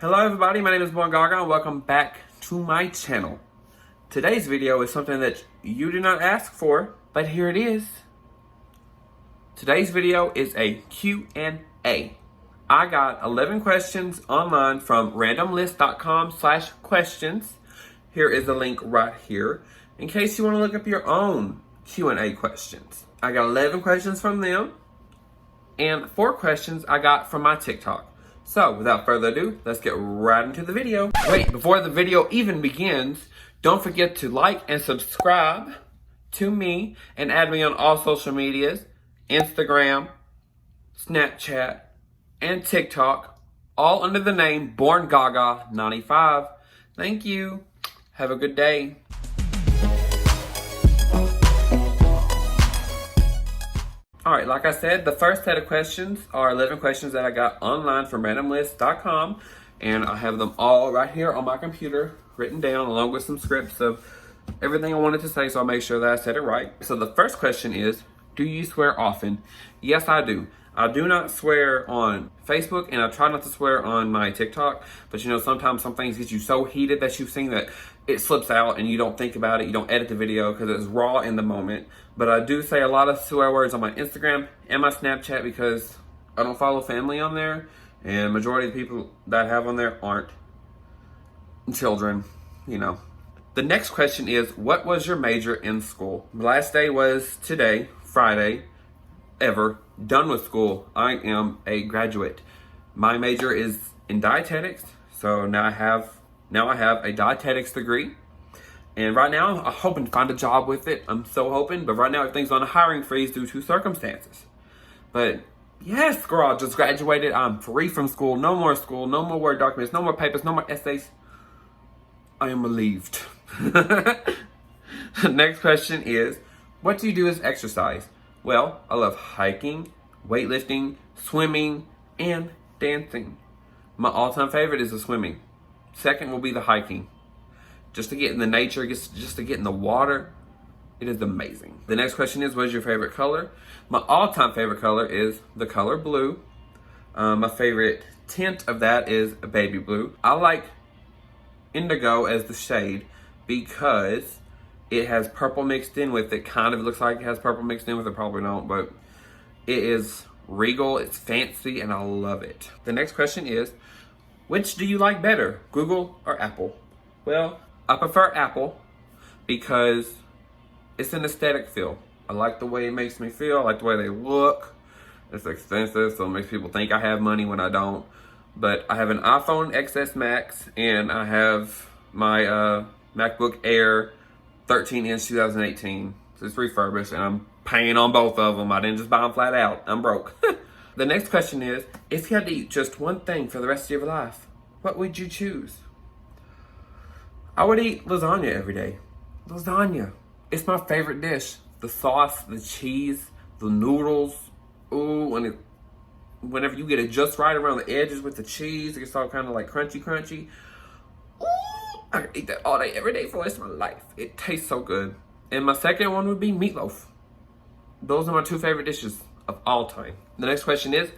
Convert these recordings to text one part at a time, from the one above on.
Hello everybody, my name is Born Gaga and welcome back to my channel. Today's video is something that you did not ask for, but here it is. Today's video is a Q&A. I got 11 questions online from randomlist.com/questions. Here is the link right here in case you want to look up your own Q&A questions. I got 11 questions from them and 4 questions I got from my TikTok. So, without further ado, let's get right into the video. Wait, before the video even begins, don't forget to like and subscribe to me and add me on all social medias, Instagram, Snapchat, and TikTok, all under the name Born Gaga 95. Thank you. Have a good day. Alright, like I said, the first set of questions are 11 questions that I got online from randomlist.com, and I have them all right here on my computer written down along with some scripts of everything I wanted to say, so I'll make sure that I said it right. So the first question is, do you swear often? Yes, I do. I do not swear on Facebook, and I try not to swear on my TikTok, but you know, sometimes some things get you so heated that you've seen that it slips out and you don't think about it, you don't edit the video because it's raw in the moment. But I do say a lot of swear words on my Instagram and my Snapchat because I don't follow family on there, and majority of the people that I have on there aren't children, you know. The next question is, what was your major in school? The last day was today, Friday, ever done with school. I am a graduate. My major is in dietetics, so now I have a dietetics degree, and right now I'm hoping to find a job with it. I'm so hoping, but right now everything's on a hiring freeze due to circumstances. But yes, girl, I just graduated. I'm free from school. No more school, no more Word documents, no more papers, no more essays. I am relieved. The next question is, what do you do as exercise? Well, I love hiking, weightlifting, swimming, and dancing. My all-time favorite is the swimming. Second will be the hiking. Just to get in the nature, just to get in the water, it is amazing. The next question is, what is your favorite color? My all-time favorite color is the color blue. My favorite tint of that is baby blue. I like indigo as the shade because it has purple mixed in with it. Kind of looks like it has purple mixed in with it, probably don't, but it is regal, it's fancy, and I love it. The next question is, which do you like better, Google or Apple? Well, I prefer Apple because it's an aesthetic feel. I like the way it makes me feel, I like the way they look. It's expensive, so it makes people think I have money when I don't. But I have an iPhone XS Max, and I have my MacBook Air 13-inch 2018. So it's refurbished, and I'm paying on both of them. I didn't just buy them flat out. I'm broke. The next question is, if you had to eat just one thing for the rest of your life, what would you choose? I would eat lasagna every day. Lasagna. It's my favorite dish. The sauce, the cheese, the noodles. Ooh, whenever you get it just right around the edges with the cheese, it gets all kind of like crunchy. Ooh, I could eat that all day, every day for the rest of my life. It tastes so good. And my second one would be meatloaf. Those are my 2 favorite dishes of all time. The next question is,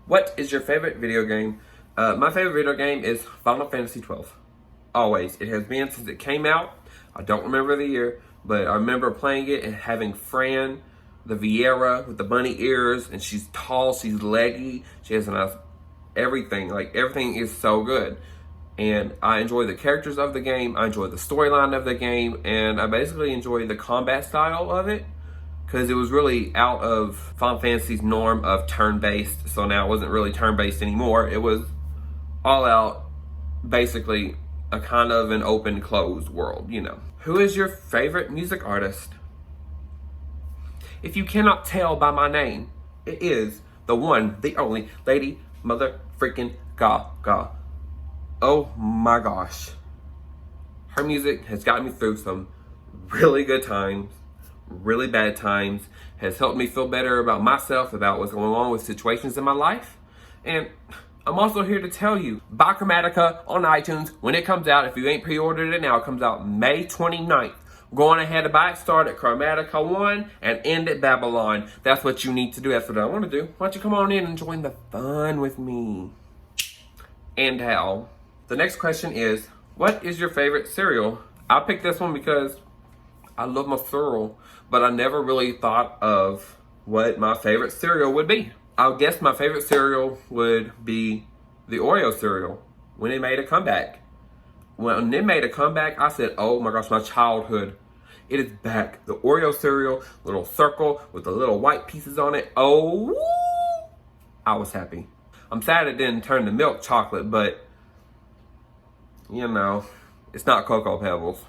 what is your favorite video game? My favorite video game is Final Fantasy 12. Always. It has been since it came out. I don't remember the year, but I remember playing it and having Fran, the Viera with the bunny ears, and she's tall, she's leggy, she has enough everything. Like, everything is so good. And I enjoy the characters of the game, I enjoy the storyline of the game, and I basically enjoy the combat style of it, because it was really out of Final Fantasy's norm of turn-based, so now it wasn't really turn-based anymore. It was all out, basically, a kind of an open, closed world, you know. Who is your favorite music artist? If you cannot tell by my name, it is the one, the only, Lady Mother Freaking Gaga. Oh my gosh. Her music has gotten me through some really good times, really bad times, has helped me feel better about myself, about what's going on with situations in my life. And I'm also here to tell you, buy Chromatica on iTunes when it comes out. If you ain't pre-ordered it now, it comes out May 29th. Go on ahead and buy it. Start at Chromatica 1 and end at Babylon. That's what you need to do. That's what I want to do. Why don't you come on in and join the fun with me? And Hal. The next question is, what is your favorite cereal? I picked this one because I love my cereal, but I never really thought of what my favorite cereal would be. I guess my favorite cereal would be the Oreo cereal when it made a comeback. When it made a comeback, I said, oh my gosh, my childhood. It is back. The Oreo cereal, little circle with the little white pieces on it. Oh, I was happy. I'm sad it didn't turn to milk chocolate, but you know, it's not Cocoa Pebbles.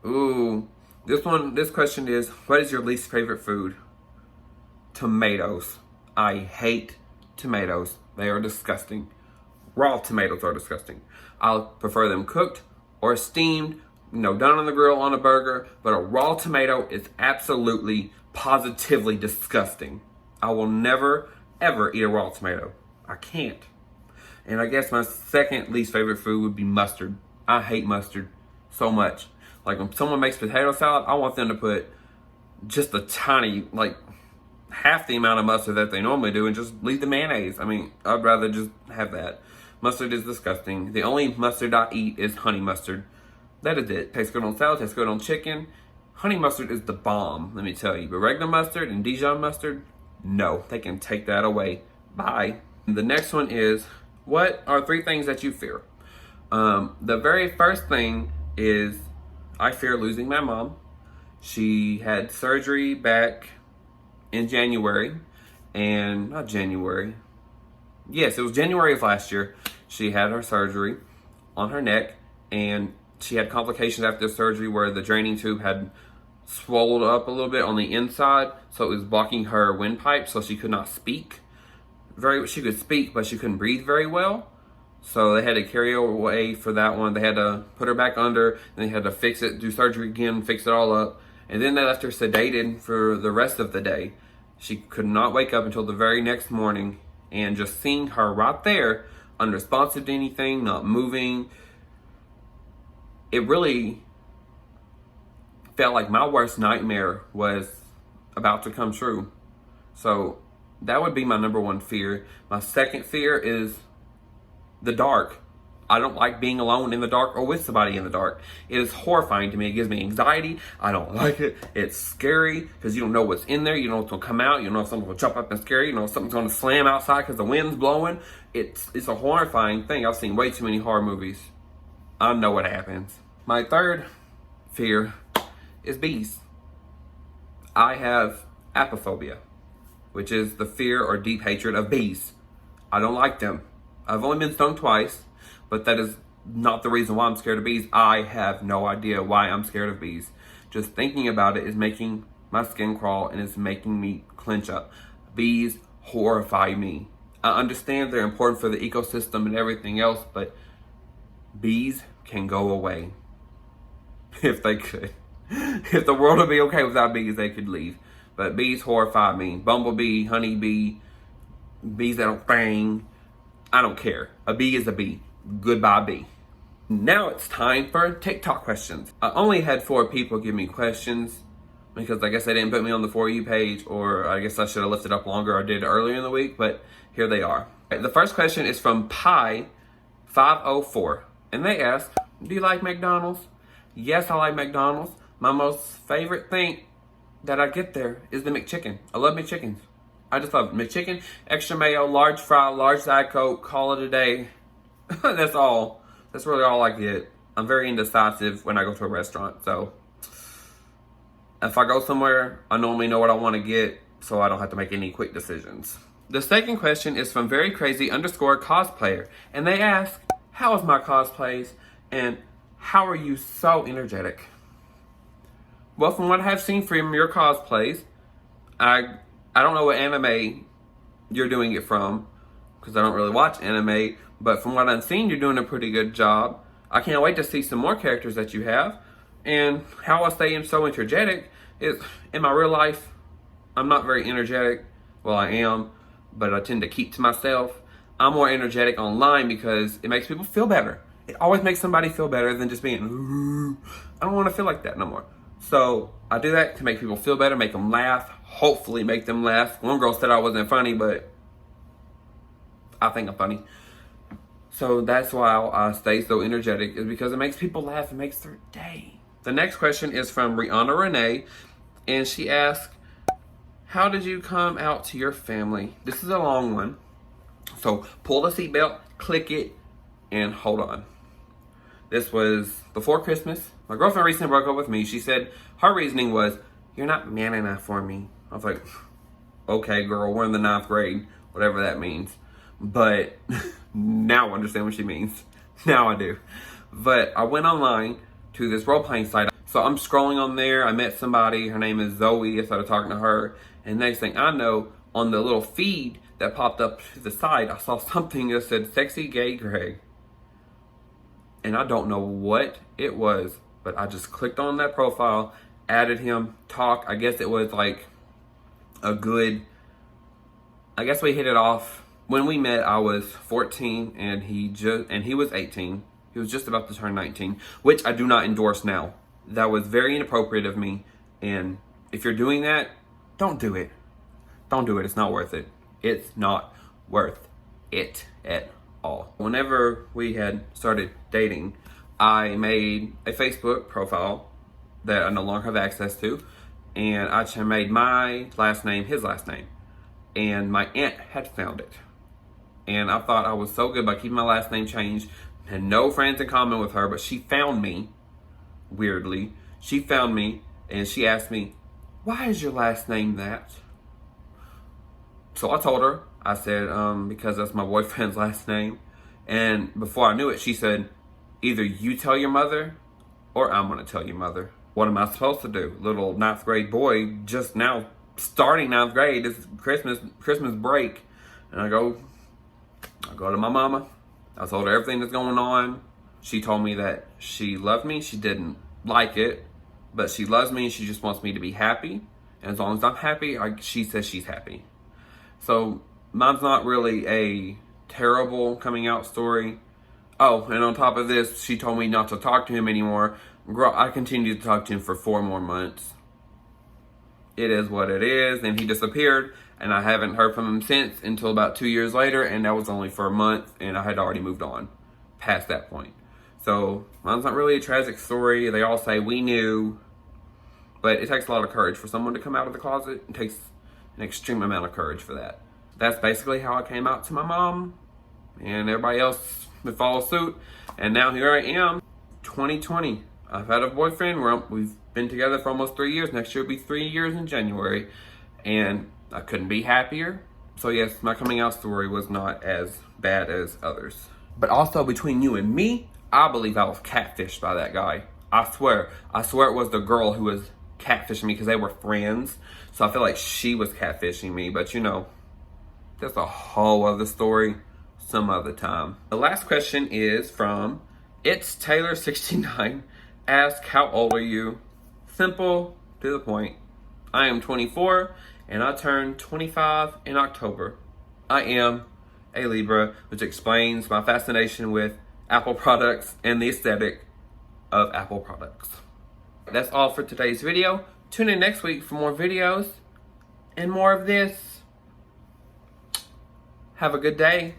Ooh, this question is, what is your least favorite food? Tomatoes. I hate tomatoes. They are disgusting. Raw tomatoes are disgusting. I'll prefer them cooked or steamed, done on the grill on a burger, but a raw tomato is absolutely, positively disgusting. I will never, ever eat a raw tomato. I can't. And I guess my second least favorite food would be mustard. I hate mustard so much. Like when someone makes potato salad, I want them to put just a tiny, like half the amount of mustard that they normally do and just leave the mayonnaise. I mean, I'd rather just have that. Mustard is disgusting. The only mustard I eat is honey mustard. That is it. Tastes good on salad, tastes good on chicken. Honey mustard is the bomb, let me tell you. But regular mustard and Dijon mustard, no. They can take that away. Bye. The next one is, what are 3 things that you fear? The very first thing is, I fear losing my mom. She had surgery back in January, and not January. Yes, it was January of last year. She had her surgery on her neck, and she had complications after the surgery where the draining tube had swelled up a little bit on the inside, so it was blocking her windpipe, so she could not speak. She could speak, but she couldn't breathe very well. So they had to carry her away for that one. They had to put her back under, and they had to fix it, do surgery again, fix it all up. And then they left her sedated for the rest of the day. She could not wake up until the very next morning. And just seeing her right there, unresponsive to anything, not moving, it really felt like my worst nightmare was about to come true. So that would be my number one fear. My second fear is the dark. I don't like being alone in the dark or with somebody in the dark. It is horrifying to me. It gives me anxiety. I don't like it. It's scary because you don't know what's in there. You don't know what's going to come out. You don't know if something will jump up and scare you. You know if something's going to slam outside because the wind's blowing. It's a horrifying thing. I've seen way too many horror movies. I know what happens. My third fear is bees. I have apophobia, which is the fear or deep hatred of bees. I don't like them. I've only been stung twice, but that is not the reason why I'm scared of bees. I have no idea why I'm scared of bees. Just thinking about it is making my skin crawl and it's making me clench up. Bees horrify me. I understand they're important for the ecosystem and everything else, but bees can go away. If they could. If the world would be okay without bees, they could leave. But bees horrify me. Bumblebee, honeybee, bees that don't bang. I don't care. A bee is a bee. Goodbye, bee. Now it's time for TikTok questions. I only had 4 people give me questions because I guess they didn't put me on the For You page, or I guess I should have left it up longer or did earlier in the week, but here they are. The first question is from Pi504, and they ask, do you like McDonald's? Yes, I like McDonald's. My most favorite thing that I get there is the McChicken. I love McChickens. I just love it. McChicken, extra mayo, large fry, large Diet Coke, call it a day. That's all. That's really all I get. I'm very indecisive when I go to a restaurant, so if I go somewhere, I normally know what I want to get, so I don't have to make any quick decisions. The second question is from very_crazy_cosplayer, and they ask, how is my cosplays, and how are you so energetic? Well, from what I have seen from your cosplays, I don't know what anime you're doing it from, because I don't really watch anime, but from what I've seen, you're doing a pretty good job. I can't wait to see some more characters that you have. And how I stay so energetic is, in my real life, I'm not very energetic. Well, I am, but I tend to keep to myself. I'm more energetic online because it makes people feel better. It always makes somebody feel better than just being, ooh. I don't want to feel like that no more. So I do that to make people feel better, make them laugh, hopefully make them laugh. One girl said I wasn't funny, but I think I'm funny. So that's why I stay so energetic, is because it makes people laugh. It makes their day. The next question is from Rihanna Renee, and she asks, how did you come out to your family? This is a long one. So pull the seatbelt, click it, and hold on. This was before Christmas. My girlfriend recently broke up with me. She said her reasoning was, you're not man enough for me. I was like, okay, girl, we're in the 9th grade, whatever that means. But now I understand what she means. Now I do. But I went online to this role-playing site. So I'm scrolling on there. I met somebody. Her name is Zoe. I started talking to her. And next thing I know, on the little feed that popped up to the side, I saw something that said Sexy Gay Greg. And I don't know what it was, but I just clicked on that profile, added him, talked. I guess it was like a good, I guess we hit it off. When we met, I was 14 and he was 18. He was just about to turn 19, which I do not endorse now. That was very inappropriate of me. And if you're doing that, don't do it. Don't do it. It's not worth it. It's not worth it at all. Whenever we had started dating, I made a Facebook profile that I no longer have access to. And I made my last name his last name. And my aunt had found it. And I thought I was so good by keeping my last name changed. Had no friends in common with her, but she found me, weirdly. She found me and she asked me, why is your last name that? So I told her, I said, because that's my boyfriend's last name. And before I knew it, she said, either you tell your mother or I'm gonna tell your mother. What am I supposed to do? Little 9th grade boy, just now starting 9th grade, it's Christmas break. And I go to my mama. I told her everything that's going on. She told me that she loved me. She didn't like it, but she loves me and she just wants me to be happy. And as long as I'm happy, she says she's happy. So mine's not really a terrible coming out story. Oh, and on top of this, she told me not to talk to him anymore. Girl, I continued to talk to him for 4 more months. It is what it is. And he disappeared. And I haven't heard from him since until about 2 years later. And that was only for a month. And I had already moved on past that point. So mine's not really a tragic story. They all say we knew. But it takes a lot of courage for someone to come out of the closet. It takes an extreme amount of courage for that. That's basically how I came out to my mom. And everybody else would follow suit. And now here I am, 2020. I've had a boyfriend. We've been together for almost 3 years. Next year will be 3 years in January. And I couldn't be happier. So yes, my coming out story was not as bad as others. But also between you and me, I believe I was catfished by that guy. I swear it was the girl who was catfishing me because they were friends. So I feel like she was catfishing me. But you know, that's a whole other story some other time. The last question is from It's Taylor 69. Ask, how old are you? Simple, to the point. I am 24 and I turned 25 in October. I am a Libra, which explains my fascination with Apple products and the aesthetic of Apple products. That's all for today's video. Tune in next week for more videos and more of this. Have a good day.